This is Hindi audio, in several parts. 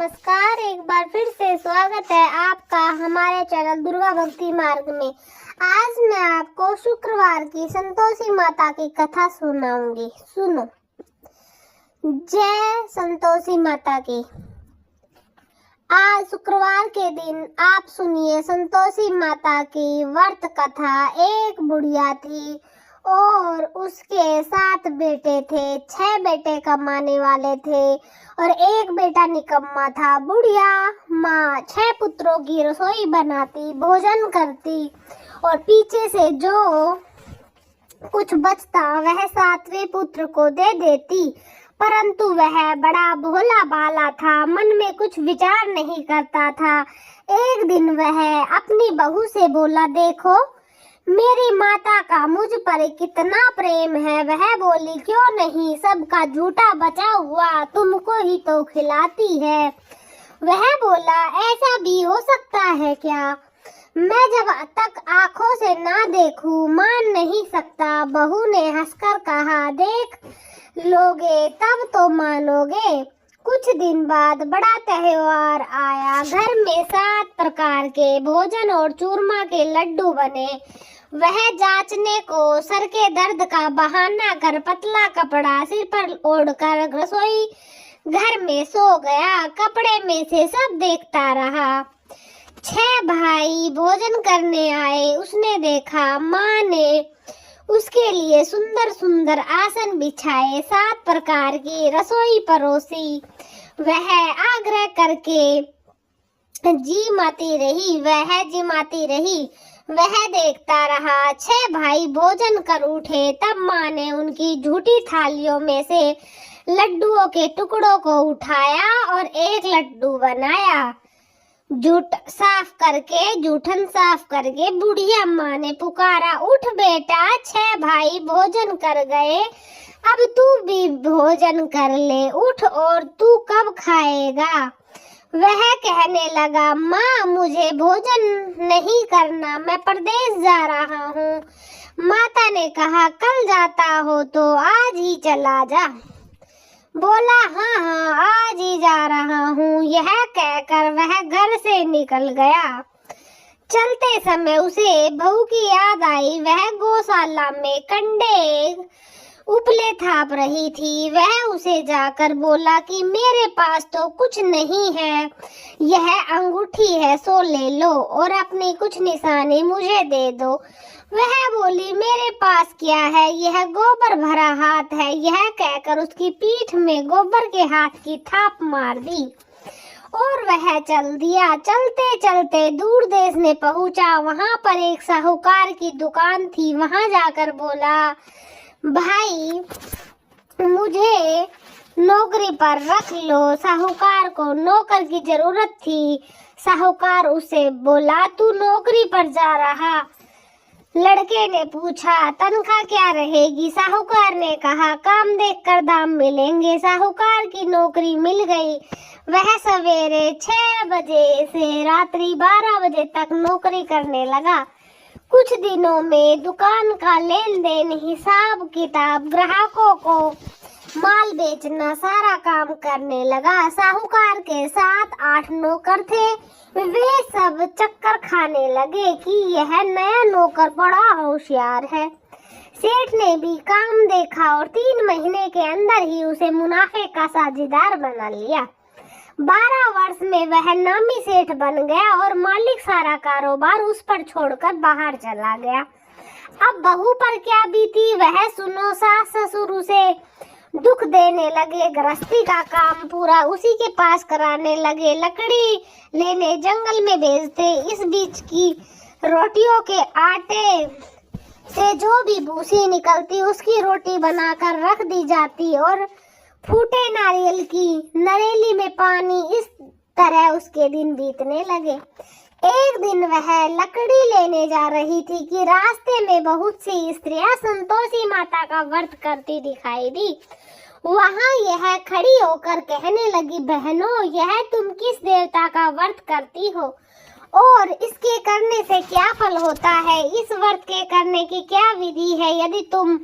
नमस्कार, एक बार फिर से स्वागत है आपका हमारे चैनल दुर्गा भक्ति मार्ग में। आज मैं आपको शुक्रवार की संतोषी माता की कथा सुनाऊंगी। सुनो। जय संतोषी माता की। आज शुक्रवार के दिन आप सुनिए संतोषी माता की व्रत कथा। एक बुढ़िया थी और उसके 7 बेटे थे। 6 बेटे कमाने वाले थे और एक बेटा निकम्मा था। बुढ़िया माँ 6 पुत्रों की रसोई बनाती, भोजन करती और पीछे से जो कुछ बचता वह 7वें पुत्र को दे देती। परंतु वह बड़ा भोला भाला था, मन में कुछ विचार नहीं करता था। एक दिन वह अपनी बहू से बोला, देखो मेरी माता का मुझ पर कितना प्रेम है। वह बोली, क्यों नहीं, सबका झूठा बचा हुआ तुमको ही तो खिलाती है। वह बोला, ऐसा भी हो सकता है क्या? मैं जब तक आंखों से ना देखूं मान नहीं सकता। बहू ने हंसकर कहा, देख लोगे तब तो मानोगे। कुछ दिन बाद बड़ा त्योहार आया। घर में 7 प्रकार के भोजन और चूरमा के लड्डू बने। वह जांचने को सर के दर्द का बहाना कर पतला कपड़ा सिर पर ओढ़कर रसोई घर में सो गया। कपड़े में से सब देखता रहा। 6 भाई भोजन करने आए। उसने देखा माँ ने उसके लिए सुंदर सुंदर आसन बिछाए, 7 प्रकार की रसोई परोसी। वह आग्रह करके जिमाती रही। वह देखता रहा। 6 भाई भोजन कर उठे। तब माँ ने उनकी झूठी थालियों में से लड्डुओं के टुकड़ों को उठाया और एक लड्डू बनाया। जूठन साफ करके बुढ़िया माँ ने पुकारा, उठ बेटा, 6 भाई भोजन कर गए, अब तू भी भोजन कर ले, उठ, और तू कब खाएगा? वह कहने लगा, माँ मुझे भोजन नहीं करना, मैं परदेश जा रहा हूँ। माता ने कहा, कल जाता हो तो आज ही चला जा। बोला, हाँ आज ही जा रहा हूँ। यह कहकर वह घर से निकल गया। चलते समय उसे बहू की याद आई। वह गौशाला में कंडे उपले थाप रही थी। वह उसे जाकर बोला कि मेरे पास तो कुछ नहीं है, यह अंगूठी है, सो ले लो और अपनी कुछ निशानी मुझे दे दो। वह बोली, मेरे पास क्या है, यह गोबर भरा हाथ है। यह कहकर उसकी पीठ में गोबर के हाथ की थाप मार दी और वह चल दिया। चलते चलते दूर देश में पहुंचा। वहां पर एक साहूकार की दुकान थी। वहां जाकर बोला, भाई मुझे नौकरी पर रख लो। साहूकार को नौकर की जरूरत थी। साहूकार उसे बोला, तू नौकरी पर जा रहा? लड़के ने पूछा, तनख्वाह क्या रहेगी? साहूकार ने कहा, काम देखकर दाम मिलेंगे। साहूकार की नौकरी मिल गई। वह सवेरे 6 बजे से रात्रि 12 बजे तक नौकरी करने लगा। कुछ दिनों में दुकान का लेन देन, हिसाब किताब, ग्राहकों को माल बेचना, सारा काम करने लगा। साहूकार के 7-8 नौकर थे। वे सब चक्कर खाने लगे कि यह नया नौकर बड़ा होशियार है। सेठ ने भी काम देखा और 3 महीने के अंदर ही उसे मुनाफे का साझेदार बना लिया। 12 वर्ष में वह नामी सेठ बन गया और मालिक सारा कारोबार उस पर छोड़कर बाहर चला गया। अब बहू पर क्या बीती वह सुनो। सास ससुर उसे दुख देने लगे। गृहस्थी का काम पूरा उसी के पास कराने लगे। लकड़ी लेने जंगल में भेजते। इस बीच की रोटियों के आटे से जो भी भूसी निकलती उसकी रोटी बनाकर रख दी जाती और फूटे नारियल की नरेली में पानी। इस तरह उसके दिन बीतने लगे। एक दिन वह लकड़ी लेने जा रही थी कि रास्ते में बहुत सी स्त्रियां संतोषी माता का व्रत करती दिखाई दी। वहां यह खड़ी होकर कहने लगी, बहनों, यह तुम किस देवता का व्रत करती हो और इसके करने से क्या फल होता है? इस व्रत के करने की क्या विधि है? यदि तुम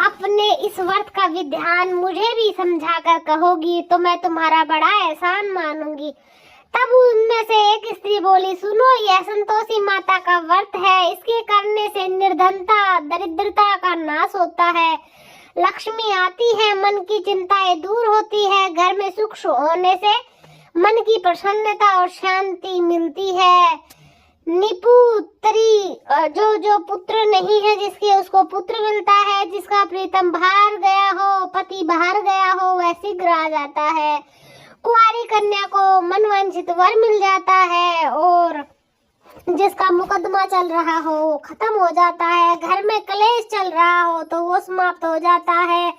अपने इस व्रत का विधान मुझे भी समझा कर कहोगी तो मैं तुम्हारा बड़ा एहसान मानूंगी। तब उनमें से एक स्त्री बोली, सुनो, यह संतोषी माता का व्रत है। इसके करने से निर्धनता, दरिद्रता का नाश होता है, लक्ष्मी आती है, मन की चिंताएं दूर होती है, घर में सुख होने से मन की प्रसन्नता और शांति मिलती है। निपुत्री, जो पुत्र नहीं है जिसके, उसको पुत्र मिलता है। जिसका प्रीतम बाहर गया हो, पति बाहर गया हो, वह शीघ्र आ जाता है। कुंवारी कन्या को मनवांछित वर मिल जाता है और जिसका मुकदमा चल रहा हो वो खत्म हो जाता है। घर में क्लेश चल रहा हो तो वो समाप्त हो जाता है।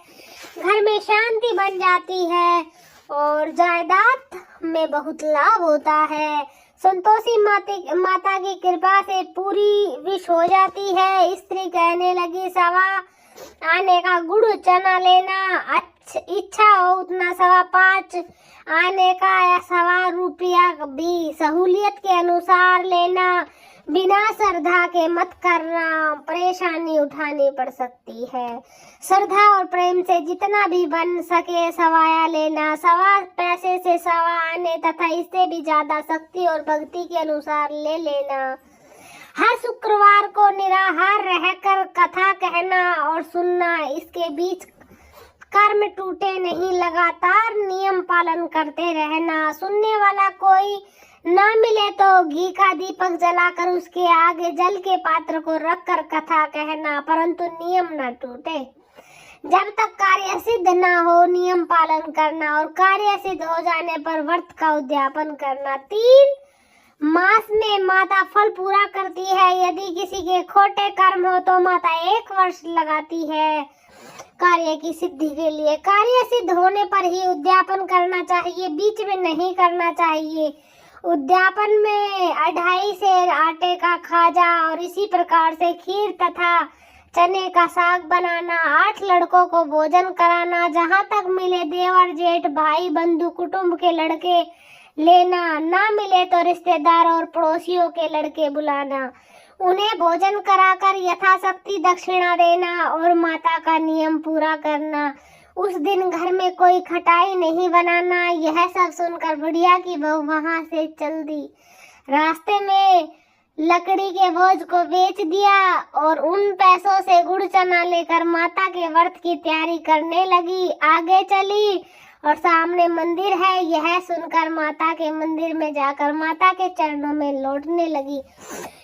घर में शांति बन जाती है और जायदाद में बहुत लाभ होता है। संतोषी माता की कृपा से पूरी विश हो जाती है। स्त्री कहने लगी, सवा आने का गुड़ चना लेना, इच्छा हो उतना 5.25 आने का या 1.25 रुपया भी सहूलियत के अनुसार लेना। बिना श्रद्धा के मत करना, परेशानी उठानी पड़ सकती है। श्रद्धा और प्रेम से जितना भी बन सके सवाया लेना। 1.25 पैसे से 1.25 आने तथा इससे भी ज्यादा शक्ति और भक्ति के अनुसार ले लेना। हर शुक्रवार को निराहार रहकर कथा कहना और सुनना। इसके बीच कर्म टूटे नहीं, लगातार नियम पालन करते रहना। सुनने वाला कोई ना मिले तो घी का दीपक जलाकर उसके आगे जल के पात्र को रखकर कथा कहना, परंतु नियम न टूटे। जब तक कार्य सिद्ध ना हो नियम पालन करना और कार्य सिद्ध हो जाने पर व्रत का उद्यापन करना। 3 मास में माता फल पूरा करती है। यदि किसी के खोटे कर्म हो तो माता 1 वर्ष लगाती है कार्य की सिद्धि के लिए। कार्य सिद्ध होने पर ही उद्यापन करना चाहिए, बीच में नहीं करना चाहिए। उद्यापन में 2.5 सेर आटे का खाजा और इसी प्रकार से खीर तथा चने का साग बनाना। 8 लड़कों को भोजन कराना। जहाँ तक मिले देवर जेठ भाई बंधु कुटुंब के लड़के लेना, ना मिले तो रिश्तेदार और पड़ोसियों के लड़के बुलाना। उन्हें भोजन कराकर यथाशक्ति दक्षिणा देना और माता का नियम पूरा करना। उस दिन घर में कोई खटाई नहीं बनाना। यह सब सुनकर बुढ़िया की बहू वहां से चल दी। रास्ते में लकड़ी के बोझ को बेच दिया और उन पैसों से गुड़ चना लेकर माता के व्रत की तैयारी करने लगी। आगे चली और सामने मंदिर है। यह सुनकर माता के मंदिर में जाकर माता के चरणों में लौटने लगी।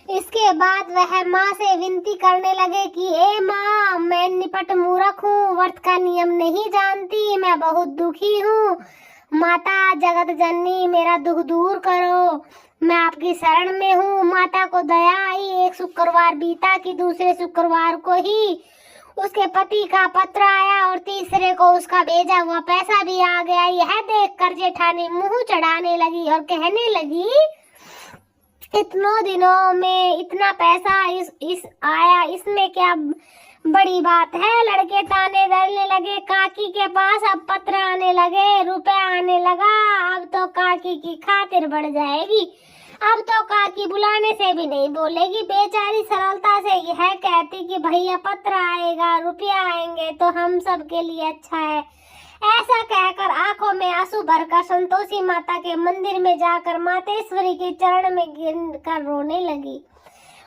इसके बाद वह माँ से विनती करने लगे कि ए माँ, मैं निपट मूर्ख हूँ, व्रत का नियम नहीं जानती, मैं बहुत दुखी हूँ। माता जगत जननी, मेरा दुख दूर करो, मैं आपकी शरण में हूँ। माता को दया आई। एक शुक्रवार बीता कि दूसरे शुक्रवार को ही उसके पति का पत्र आया और तीसरे को उसका भेजा हुआ पैसा भी आ गया। यह देखकर जेठानी मुंह चढ़ाने लगी और कहने लगी, इतनों दिनों में इतना पैसा इस आया, इसमें क्या बड़ी बात है। लड़के ताने डरने लगे। काकी के पास अब पत्र आने लगे, रुपया आने लगा। अब तो काकी की खातिर बढ़ जाएगी। अब तो काकी बुलाने से भी नहीं बोलेगी। बेचारी सरलता से यह कहती कि भैया पत्र आएगा, रुपया आएंगे तो हम सब के लिए अच्छा है। ऐसा कहकर आंखों में आंसू भरकर संतोषी माता के मंदिर में जाकर मातेश्वरी के चरण में गिरकर रोने लगी।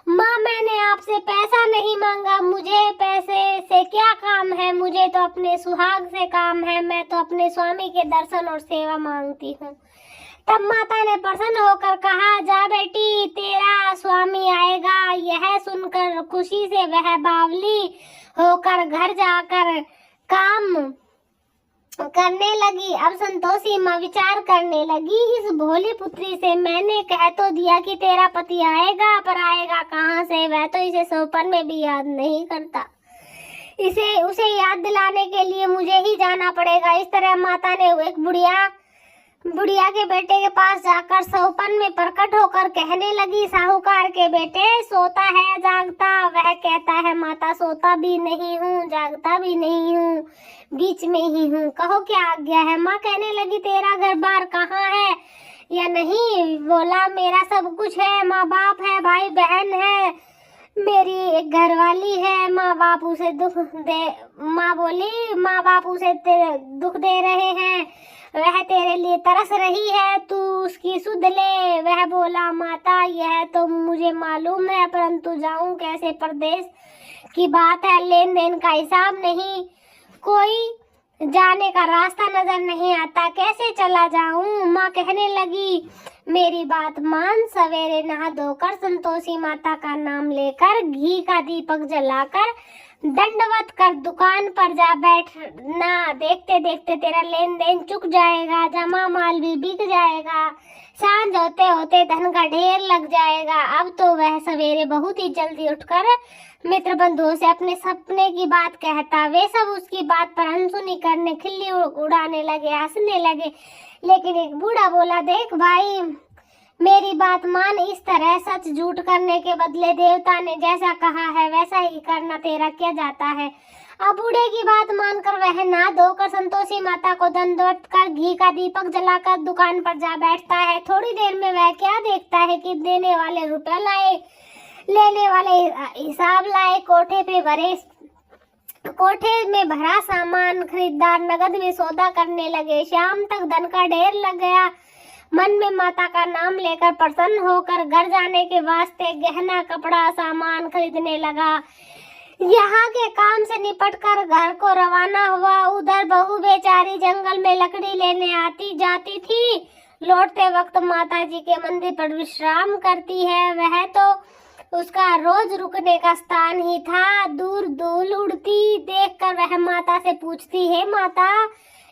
माँ, मैंने आपसे पैसा नहीं मांगा, मुझे पैसे से क्या काम है, मुझे तो अपने सुहाग से काम है। मैं तो अपने स्वामी के दर्शन और सेवा मांगती हूँ। तब माता ने प्रसन्न होकर कहा, जा बेटी, तेरा स्वामी आएगा। यह सुनकर खुशी से वह बावली होकर घर जाकर काम करने लगी। अब संतोषी माँ विचार करने लगी, इस भोली पुत्री से मैंने कह तो दिया कि तेरा पति आएगा, पर आएगा कहाँ से? वह तो इसे सौपन में भी याद नहीं करता। उसे याद दिलाने के लिए मुझे ही जाना पड़ेगा। इस तरह माता ने एक बुढ़िया के बेटे के पास जाकर सौपन में प्रकट होकर कहने लगी, साहूकार के बेटे, सोता है जागता? वह कहता है, माता, सोता भी नहीं हूँ, जागता भी नहीं हूँ, बीच में ही हूँ, कहो क्या आज्ञा है? माँ कहने लगी, तेरा घर बार कहाँ है या नहीं? बोला, मेरा सब कुछ है, माँ बाप है, भाई बहन है, मेरी एक घरवाली है, माँ बाप उसे दुख दे, माँ बोली माँ बाप उसे दुख दे रहे हैं, वह तेरे लिए तरस रही है, तू उसकी सुध ले। वह बोला माता यह तो मुझे मालूम है, परंतु जाऊं कैसे, परदेश की बात है, लेन देन का हिसाब नहीं, कोई जाने का रास्ता नजर नहीं आता, कैसे चला जाऊं। माँ कहने लगी मेरी बात मान, सवेरे नहा धोकर संतोषी माता का नाम लेकर घी का दीपक जलाकर दंडवत कर दुकान पर जा बैठना, देखते देखते तेरा लेन देन चुक जाएगा, जमा माल भी बिक जाएगा, सांझ होते होते धन का ढेर लग जाएगा। अब तो वह सवेरे बहुत ही जल्दी उठकर मित्र बंधुओं से अपने सपने की बात कहता। वे सब उसकी बात पर अनसुनी करने, खिल्ली उड़ाने लगे, हंसने लगे। लेकिन एक बूढ़ा बोला, देख भाई मेरी बात मान, इस तरह सच झूठ करने के बदले देवता ने जैसा कहा है वैसा ही करना तेरा क्या जाता है। अब बूढ़े की बात मानकर वह नहा धोकर संतोषी माता को दंडवत कर घी का दीपक जलाकर दुकान पर जा बैठता है। थोड़ी देर में वह क्या देखता है कि देने वाले रुपया लाए, लेने वाले हिसाब लाए, कोठे में भरा सामान, खरीदार नगद में सौदा करने लगे। शाम तक धन का ढेर लग गया। मन में माता का नाम लेकर प्रसन्न होकर घर जाने के वास्ते गहना कपड़ा सामान खरीदने लगा। यहाँ के काम से निपटकर घर को रवाना हुआ। उधर बहू बेचारी जंगल में लकड़ी लेने आती जाती थी, लौटते वक्त माता जी के मंदिर पर विश्राम करती है। वह तो उसका रोज रुकने का स्थान ही था। दूर धूल उड़ती देखकर वह माता से पूछती है, माता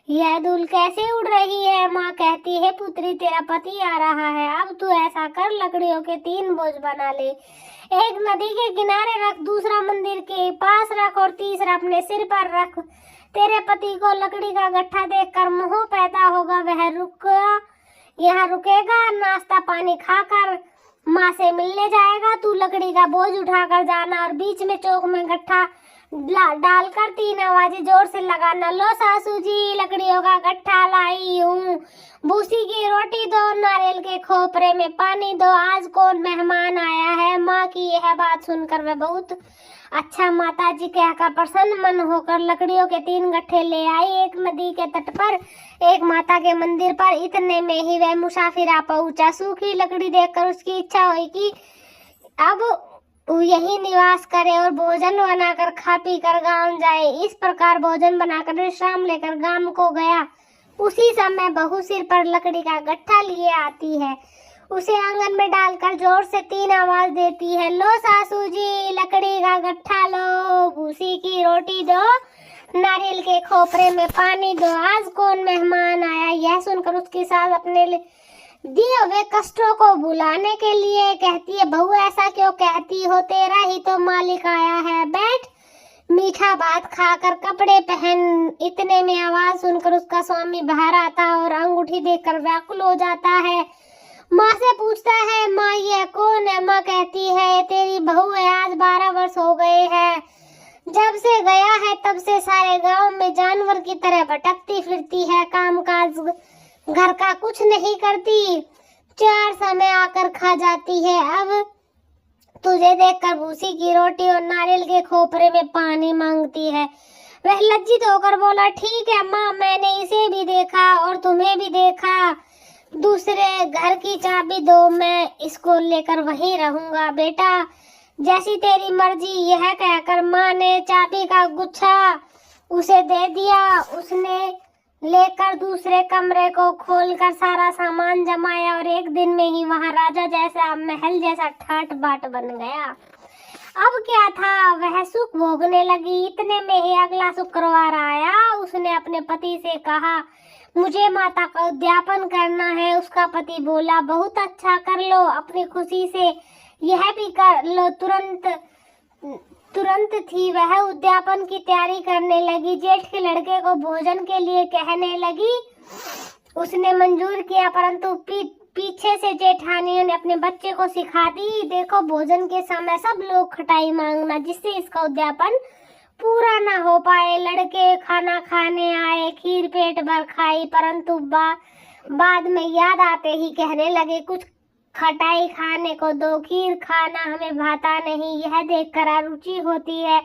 यह धूल कैसे उड़ रही है। माँ कहती है, पुत्री तेरा पति आ रहा है, अब तू ऐसा कर लकड़ियों के 3 बोझ बना ले, एक नदी के किनारे रख, दूसरा मंदिर के पास रख और तीसरा अपने सिर पर रख। तेरे पति को लकड़ी का गट्ठा देखकर मोह पैदा होगा, वह यहाँ रुकेगा, नाश्ता पानी खाकर माँ से मिलने जाएगा। तू लकड़ी का बोझ उठाकर जाना और बीच में चौक में गट्ठा डालकर 3 आवाजें जोर से लगाना, लो सासू जी लकड़ियों का गट्ठा लाई हूँ, भूसी की रोटी दो, नारियल के खोपरे में पानी दो, आज कौन मेहमान आया है। माँ की यह बात सुनकर वह बहुत अच्छा माता जी कहकर प्रसन्न मन होकर लकड़ियों के 3 गट्ठे ले आई। एक नदी के तट पर, एक माता के मंदिर पर। इतने में ही वह मुसाफिर आ पहुंचा। सूखी लकड़ी देखकर उसकी इच्छा हुई कि अब यही निवास करे और भोजन बनाकर खा पी कर गाँव जाए। इस प्रकार भोजन बनाकर विश्राम लेकर गांव को गया। उसी समय बहू सिर पर लकड़ी का गट्ठा लिए आती है, उसे आंगन में डालकर जोर से 3 आवाज देती है, लो सासू जी लकड़ी का गट्ठा लो, भूसी की रोटी दो, नारियल के खोपरे में पानी दो, आज कौन मेहमान आया। यह सुनकर उसकी सास अपने दिए हुए कष्टों को भुलाने के लिए कहती है, बहू ऐसा क्यों कहती हो, तेरा ही तो मालिक आया है, बैठ मीठा भात खाकर कपड़े पहन। इतने में आवाज सुनकर उसका स्वामी बाहर आता और अंगूठी देखकर व्याकुल हो जाता है। माँ से पूछता है, माँ यह कौन है। माँ कहती है, तेरी बहू है, आज 12 वर्ष हो गए हैं, जब से गया है तब से सारे गांव में जानवर की तरह भटकती फिरती है, काम काज घर का कुछ नहीं करती, 4 समय आकर खा जाती है, अब तुझे देखकर भूसी की रोटी और नारियल के खोपरे में पानी मांगती है। वह लज्जित होकर बोला, ठीक है माँ, मैंने इसे भी देखा और तुम्हें भी देखा, दूसरे घर की चाबी दो, मैं इसको लेकर वहीं रहूंगा। बेटा जैसी तेरी मर्जी। यह कहकर माँ ने चाबी का गुच्छा उसे दे दिया। उसने लेकर दूसरे कमरे को खोलकर सारा सामान जमाया और एक दिन में ही वहां राजा जैसा महल जैसा ठाट बाट बन गया। अब क्या था, वह सुख भोगने लगी। इतने में ही अगला शुक्रवार आया। उसने अपने पति से कहा, मुझे माता का उद्यापन करना है। उसका पति बोला, बहुत अच्छा, कर लो, अपनी खुशी से यह भी कर लो। तुरंत थी वह उद्यापन की तैयारी करने लगी। जेठ के लड़के को भोजन के लिए कहने लगी। उसने मंजूर किया, परंतु पीछे से जेठानियों ने अपने बच्चे को सिखा दी, देखो भोजन के समय सब लोग खटाई मांगना, जिससे इसका उद्यापन पूरा ना हो पाए। लड़के खाना खाने आए, खीर पेट भर खाई, परंतु बाद में याद आते ही कहने लगे, कुछ खटाई खाने को दो, खीर खाना हमें भाता नहीं, यह देखकर अरुचि होती है।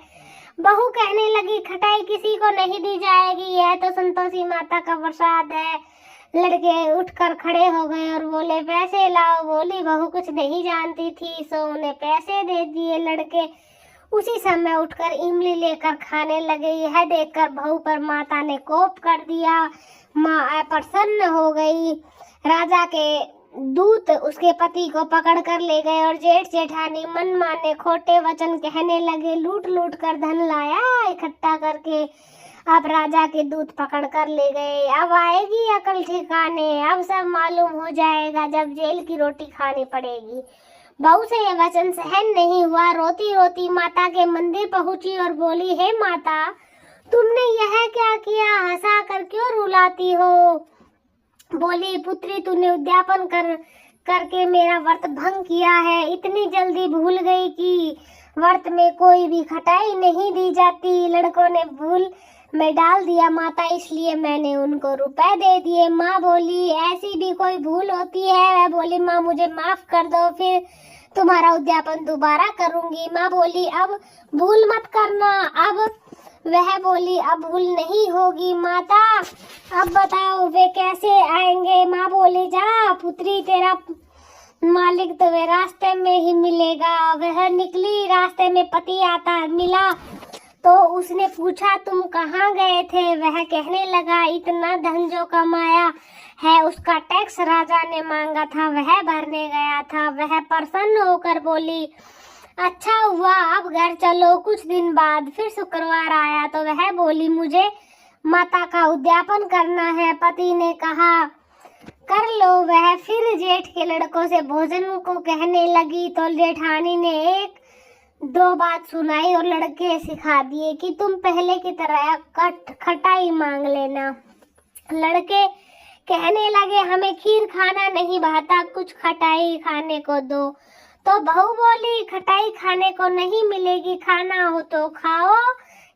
बहू कहने लगी, खटाई किसी को नहीं दी जाएगी, यह तो संतोषी माता का प्रसाद है। लड़के उठकर खड़े हो गए और बोले, पैसे लाओ। बोली बहू कुछ नहीं जानती थी, सो उन्हें पैसे दे दिए। लड़के उसी समय उठकर इमली लेकर खाने लगे। यह देखकर बहू पर माता ने कोप कर दिया। माँ प्रसन्न हो गई। राजा के दूत उसके पति को पकड़ कर ले गए और जेठ जेठानी मन माने खोटे वचन कहने लगे। लूट लूट कर धन लाया इकट्ठा करके, अब राजा के दूत पकड़ कर ले गए। अब आएगी अकल ठिकाने, अब सब मालूम हो जाएगा जब जेल की रोटी खानी पड़ेगी। बहू से यह वचन सहन नहीं हुआ। रोती रोती माता के मंदिर पहुंची और बोली, हे माता, तुमने यह क्या किया? हंसा कर क्यों रुलाती हो? बोली, पुत्री, तूने उद्यापन करके मेरा व्रत भंग किया है। इतनी जल्दी भूल गई कि व्रत में कोई भी खटाई नहीं दी जाती। लड़कों ने भूल में डाल दिया माता, इसलिए मैंने उनको रुपए दे दिए। माँ बोली, ऐसी भी कोई भूल होती है? वह बोली, माँ मुझे माफ कर दो, फिर तुम्हारा उद्यापन दोबारा करूंगी। माँ बोली, अब भूल मत करना। अब वह बोली, अब भूल नहीं होगी। माता, अब बताओ वे कैसे आएंगे? माँ बोली, जा पुत्री, तेरा मालिक तुम्हें रास्ते में ही मिलेगा। वह निकली, रास्ते में पति आता मिला तो उसने पूछा, तुम कहाँ गए थे? वह कहने लगा, इतना धन जो कमाया है उसका टैक्स राजा ने मांगा था, वह भरने गया था। वह प्रसन्न होकर बोली, अच्छा हुआ, अब घर चलो। कुछ दिन बाद फिर शुक्रवार आया तो वह बोली, मुझे माता का उद्यापन करना है। पति ने कहा, कर लो। वह फिर जेठ के लड़कों से भोजन को कहने लगी तो जेठानी ने एक दो बात सुनाई और लड़के सिखा दिए कि तुम पहले की तरह खटाई मांग लेना। लड़के कहने लगे, हमें खीर खाना नहीं भाता, कुछ खटाई खाने को दो। तो बहू बोली, खटाई खाने को नहीं मिलेगी, खाना हो तो खाओ।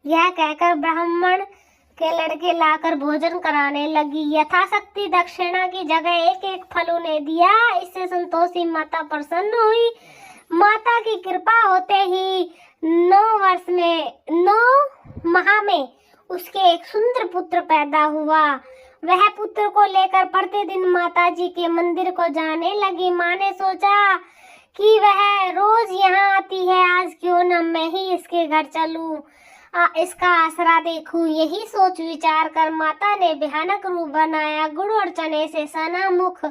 यह कहकर ब्राह्मण के लड़के लाकर भोजन कराने लगी। यथाशक्ति दक्षिणा की जगह एक एक फल उन्हें दिया। इससे संतोषी माता प्रसन्न हुई। माता की कृपा होते ही 9 माह में उसके एक सुंदर पुत्र पैदा हुआ। वह पुत्र को लेकर प्रतिदिन माता जी के मंदिर को जाने लगी। माँ ने सोचा कि वह रोज यहाँ आती है, आज क्यों न मैं ही इसके घर चलूं, इसका आसरा देखूं। यही सोच विचार कर माता ने भयानक रूप बनाया। गुड़ और चने से सना मुख,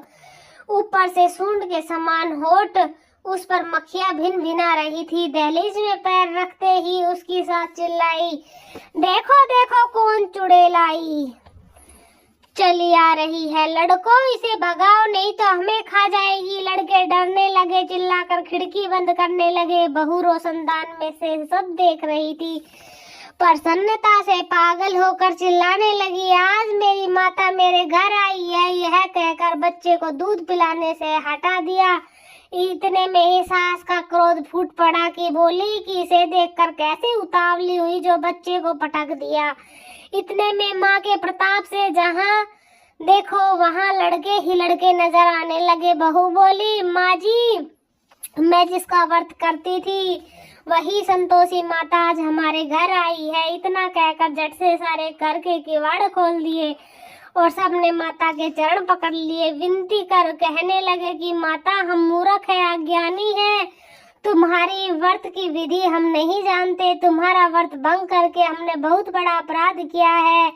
ऊपर से सूंड के समान होठ, उस पर मक्खियां भिन भिना रही थी। दहलीज में पैर रखते ही उसकी सास चिल्लाई, देखो देखो कौन चुड़ैल आई चली आ रही है, लड़कों इसे भगाओ नहीं तो हमें खा जाएगी। लड़के डरने लगे, चिल्लाकर खिड़की बंद करने लगे। बहू रोशनदान में से सब देख रही थी। प्रसन्नता से पागल होकर चिल्लाने लगी, आज मेरी माता मेरे घर आई है। यह कहकर बच्चे को दूध पिलाने से हटा दिया। इतने में ही सास का क्रोध फूट पड़ा कि बोली कि इसे देखकर कैसे उतावली हुई जो बच्चे को पटक दिया। इतने में माँ के प्रताप से जहाँ देखो वहाँ लड़के ही लड़के नजर आने लगे। बहू बोली, माँ जी, मैं जिसका व्रत करती थी वही संतोषी माता आज हमारे घर आई है। इतना कहकर झट से सारे घर के किवाड़ खोल दिए और सबने माता के चरण पकड़ लिए। विनती कर कहने लगे कि माता, हम मूर्ख है, अज्ञानी है, तुम्हारी व्रत की विधि हम नहीं जानते। तुम्हारा व्रत भंग करके हमने बहुत बड़ा अपराध किया है।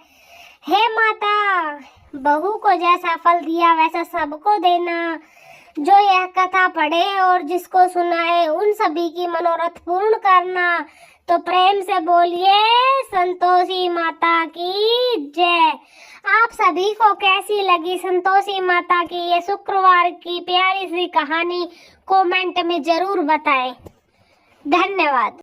हे माता, बहू को जैसा फल दिया वैसा सबको देना। जो यह कथा पढ़े और जिसको सुनाए उन सभी की मनोरथ पूर्ण करना। तो प्रेम से बोलिए, संतोषी माता की जय। आप सभी को कैसी लगी संतोषी माता की ये शुक्रवार की प्यारी सी कहानी? कमेंट में जरूर बताएं। धन्यवाद।